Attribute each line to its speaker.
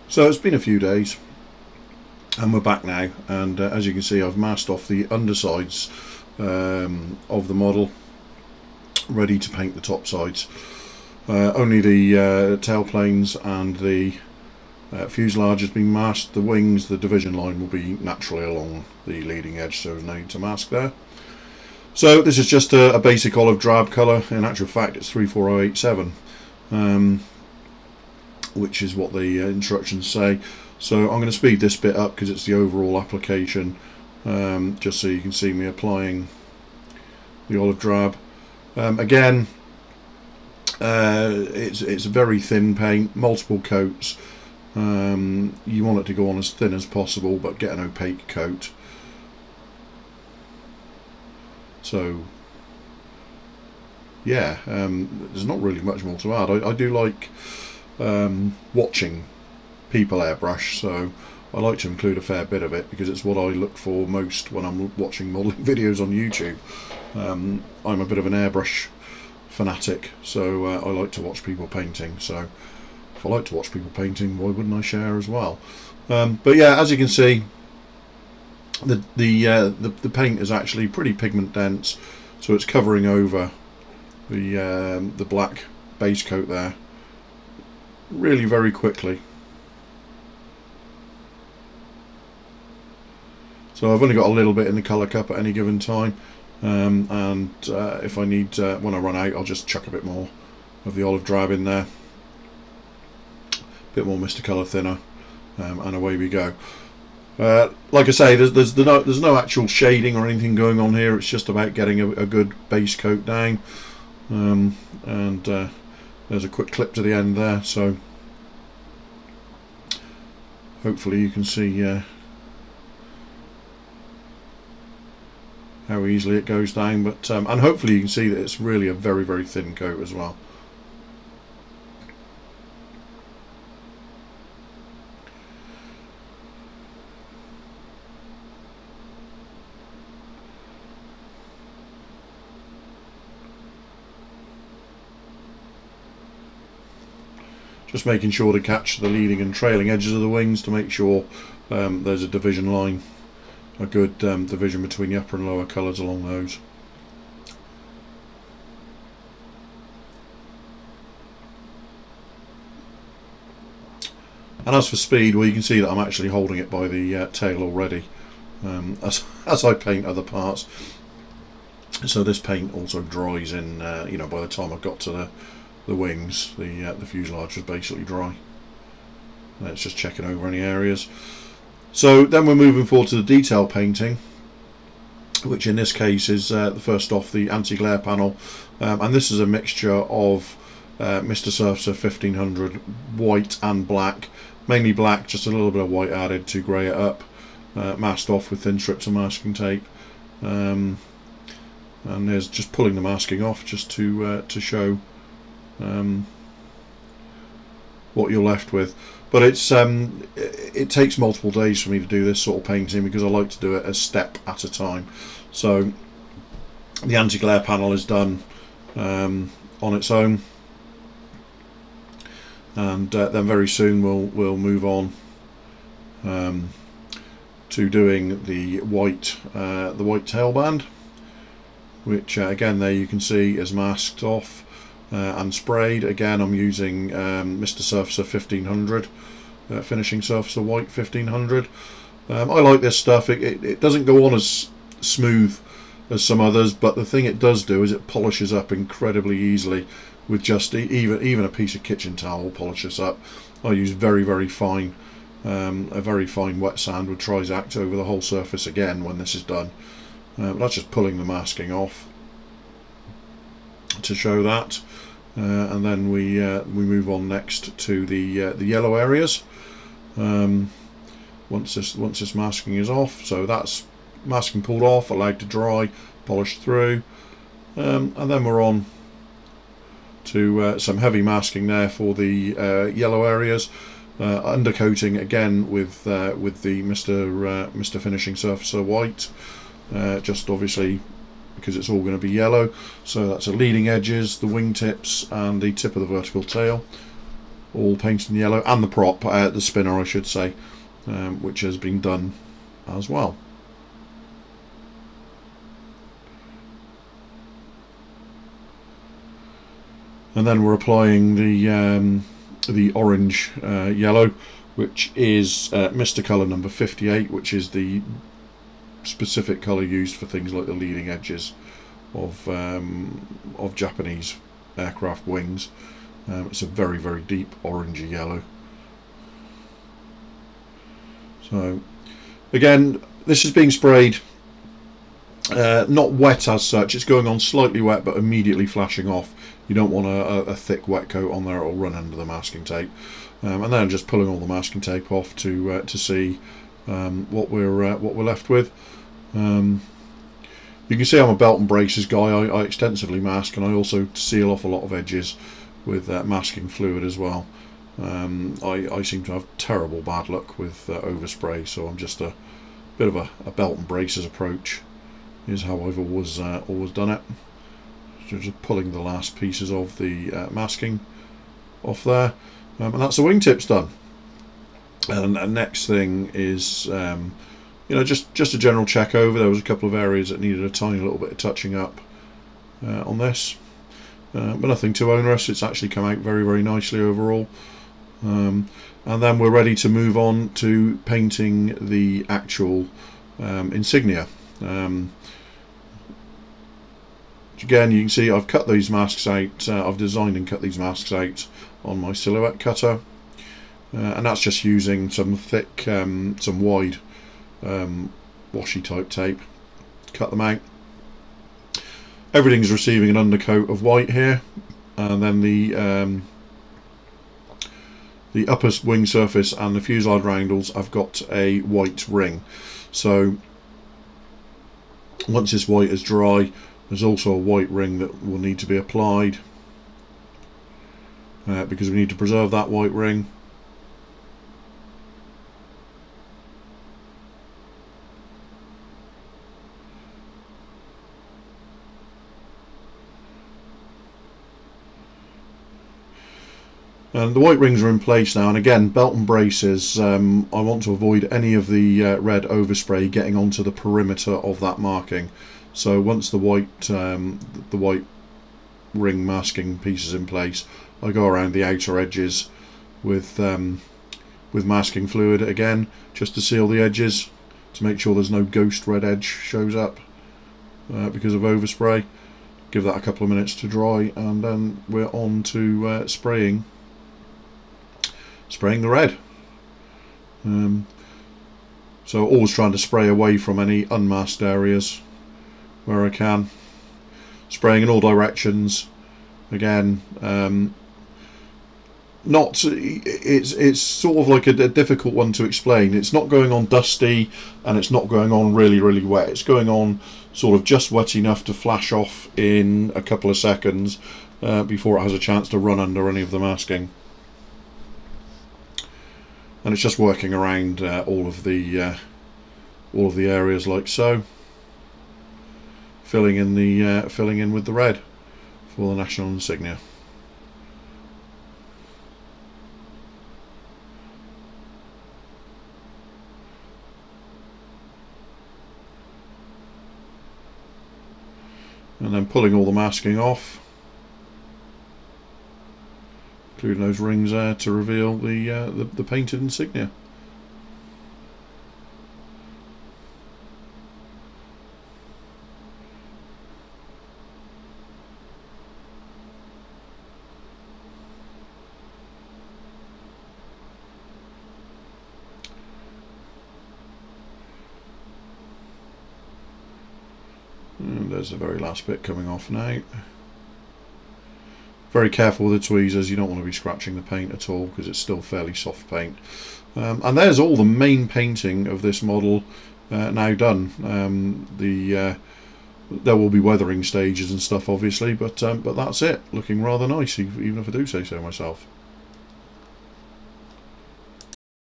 Speaker 1: So it's been a few days and we're back now, and as you can see, I've masked off the undersides of the model, ready to paint the top sides. Only the tail planes and the fuselage has been masked. The wings, the division line will be naturally along the leading edge, so there's no need to mask there. So this is just a basic olive drab colour. In actual fact, it's 34087, which is what the instructions say. So I'm going to speed this bit up because it's the overall application, just so you can see me applying the olive drab. Again, it's a very thin paint, multiple coats. You want it to go on as thin as possible, but get an opaque coat. So yeah, there's not really much more to add. I do like watching people airbrush, so I like to include a fair bit of it because it's what I look for most when I'm watching modelling videos on YouTube. I'm a bit of an airbrush fanatic, so I like to watch people painting. So if I like to watch people painting, why wouldn't I share as well? But yeah, as you can see, the paint is actually pretty pigment dense, so it's covering over the black base coat there really very quickly. So I've only got a little bit in the colour cup at any given time, and if I need, when I run out, I'll just chuck a bit more of the olive drab in there, a bit more Mr. Colour Thinner, and away we go. Like I say, there's no actual shading or anything going on here. It's just about getting a good base coat down, and there's a quick clip to the end there, so hopefully you can see how easily it goes down, but and hopefully you can see that it's really a very, very thin coat as well. Just making sure to catch the leading and trailing edges of the wings to make sure there's a division line, a good division between the upper and lower colours along those. And as for speed, well, you can see that I'm actually holding it by the tail already, as I paint other parts. So this paint also dries in, you know, by the time I've got to the wings, the fuselage is basically dry. It's just checking over any areas. So then we're moving forward to the detail painting, which in this case is first off the anti-glare panel, and this is a mixture of Mr. Surfacer 1500 white and black, mainly black, just a little bit of white added to grey it up, masked off with thin strips of masking tape, and there's just pulling the masking off just to show what you're left with. But it takes multiple days for me to do this sort of painting because I like to do it a step at a time. So the anti-glare panel is done on its own, and then very soon we'll move on to doing the white tailband, which again there you can see is masked off and sprayed. Again, I'm using Mr. Surfacer 1500, finishing Surfacer White 1500. I like this stuff. It doesn't go on as smooth as some others, but the thing it does do is it polishes up incredibly easily with just even a piece of kitchen towel will polish this up. I use very, very fine, a very fine wet sand with Trizact over the whole surface again when this is done. That's just pulling the masking off to show that, and then we move on next to the yellow areas. Once this masking is off, so that's masking pulled off, allowed to dry, polished through, and then we're on to some heavy masking there for the yellow areas, undercoating again with the Mr. Finishing Surfacer White, just obviously because it's all going to be yellow. So that's the leading edges, the wingtips and the tip of the vertical tail. all painted in yellow, and the prop, the spinner I should say, which has been done as well. And then we're applying the orange yellow, which is Mr. Colour number 58, which is the specific colour used for things like the leading edges of Japanese aircraft wings. It's a very, very deep orangey yellow. So again, this is being sprayed not wet as such, it's going on slightly wet but immediately flashing off. You don't want a thick wet coat on there, it'll run under the masking tape. And then I'm just pulling all the masking tape off to see what we're left with. You can see I'm a belt and braces guy. I extensively mask, and I also seal off a lot of edges with masking fluid as well. I seem to have terrible bad luck with overspray, so I'm just a bit of a belt and braces approach is how I've always done it. So just pulling the last pieces of the masking off there, and that's the wingtips done. And next thing is you know, just a general check over. There was a couple of areas that needed a tiny little bit of touching up on this, but nothing too onerous. It's actually come out very, very nicely overall. And then we're ready to move on to painting the actual insignia. Again, you can see I've cut these masks out. I've designed and cut these masks out on my silhouette cutter, and that's just using some thick, some wide washi type tape. Cut them out. Everything's receiving an undercoat of white here, and then the upper wing surface and the fuselage roundels I've got a white ring. So once this white is dry, there's also a white ring that will need to be applied because we need to preserve that white ring. And the white rings are in place now, and again, belt and braces, I want to avoid any of the red overspray getting onto the perimeter of that marking. So once the white ring masking piece is in place, I go around the outer edges with masking fluid again, just to seal the edges, to make sure there's no ghost red edge shows up because of overspray. Give that a couple of minutes to dry, and then we're on to spraying the red. So always trying to spray away from any unmasked areas where I can. Spraying in all directions. Again, it's sort of like a difficult one to explain. It's not going on dusty, and it's not going on really, really wet. It's going on sort of just wet enough to flash off in a couple of seconds before it has a chance to run under any of the masking. And it's just working around all of the areas like so, filling in with the red for the national insignia. And then pulling all the masking off, including those rings there to reveal the painted insignia. And there's the very last bit coming off now. Very careful with the tweezers, you don't want to be scratching the paint at all because it's still fairly soft paint. And there's all the main painting of this model now done. There will be weathering stages and stuff obviously, but that's it. Looking rather nice, even if I do say so myself.